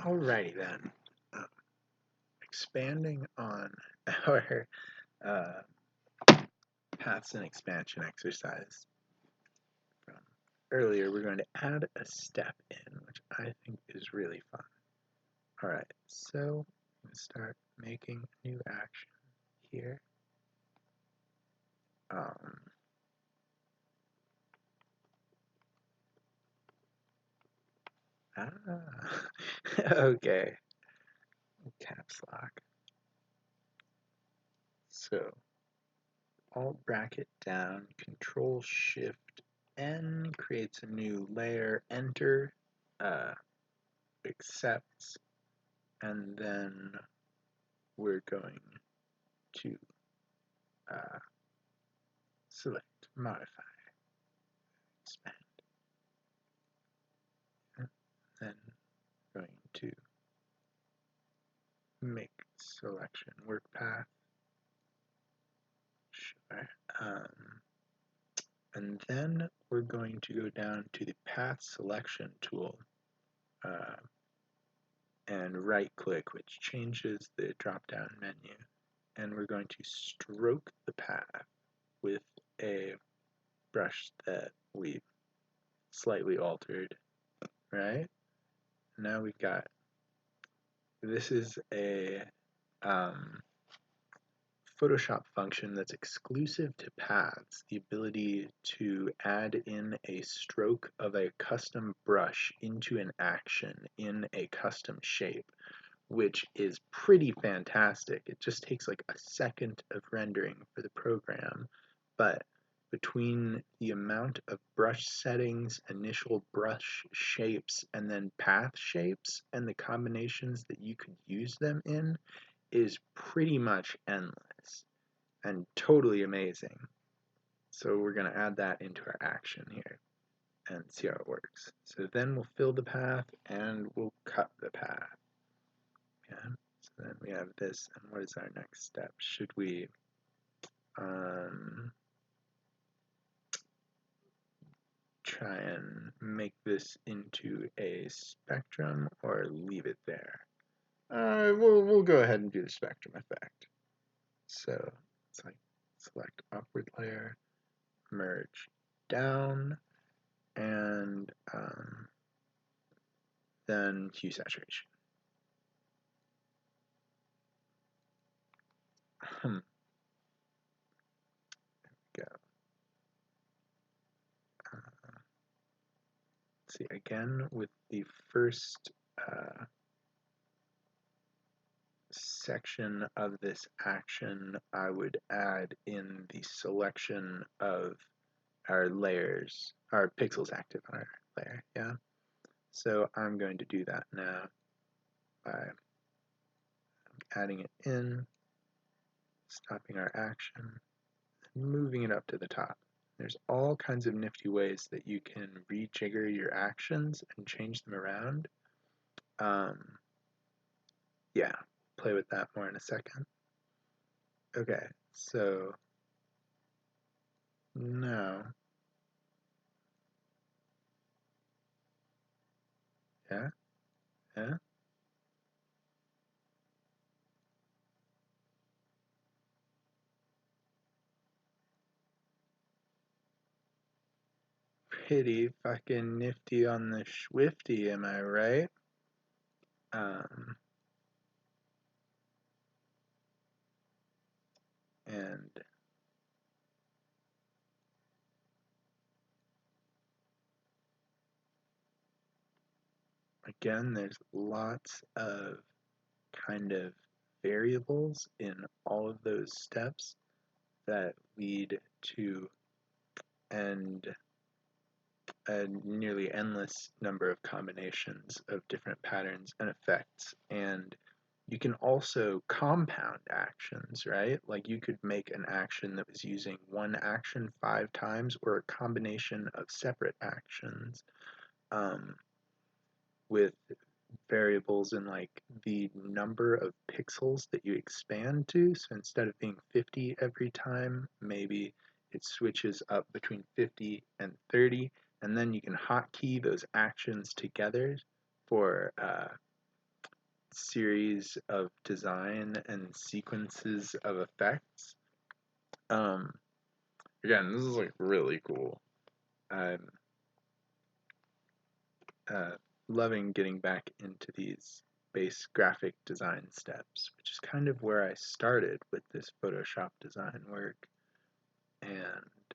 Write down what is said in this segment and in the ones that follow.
Alrighty then. Um, Expanding on our uh, paths and expansion exercise from earlier, we're going to add a step in, which I think is really fun. Alright, so I'm going to start making a new action here. Okay, caps lock. So, Alt bracket down, Control Shift N creates a new layer, enter, accepts, and then we're going to select modify, expand, and then going to make selection work path, sure, and then we're going to go down to the path selection tool and right click, which changes the drop down menu, and we're going to stroke the path with a brush that we slightly altered, right? Now we've got, this is a Photoshop function that's exclusive to paths, the ability to add in a stroke of a custom brush into an action in a custom shape, which is pretty fantastic. It just takes like a second of rendering for the program, but between the amount of brush settings, initial brush shapes, and then path shapes, and the combinations that you could use them in, is pretty much endless and totally amazing. So we're going to add that into our action here and see how it works. So then we'll fill the path and we'll cut the path. Yeah. So then we have this, and what is our next step? Should we try and make this into a spectrum or leave it there? We'll go ahead and do the spectrum effect. So it's like select upward layer, merge down, and then hue saturation. There we go. Let's see, again with the first section of this action, I would add in the selection of our layers, our pixels active on our layer, yeah? So I'm going to do that now by adding it in, stopping our action, and moving it up to the top. There's all kinds of nifty ways that you can rejigger your actions and change them around. Yeah, play with that more in a second. Okay, so now, yeah, yeah, pretty fucking nifty on the Swifty, am I right? And again, there's lots of kind of variables in all of those steps that lead to a nearly endless number of combinations of different patterns and effects. And you can also compound actions, right? Like you could make an action that was using one action 5 times, or a combination of separate actions with variables in like the number of pixels that you expand to. So instead of being 50 every time, maybe it switches up between 50 and 30, and then you can hotkey those actions together for series of design and sequences of effects. Again, this is like really cool. I'm loving getting back into these base graphic design steps, which is kind of where I started with this Photoshop design work, and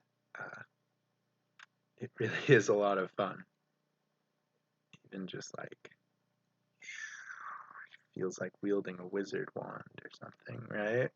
it really is a lot of fun. Even just like feels like wielding a wizard wand or something, right?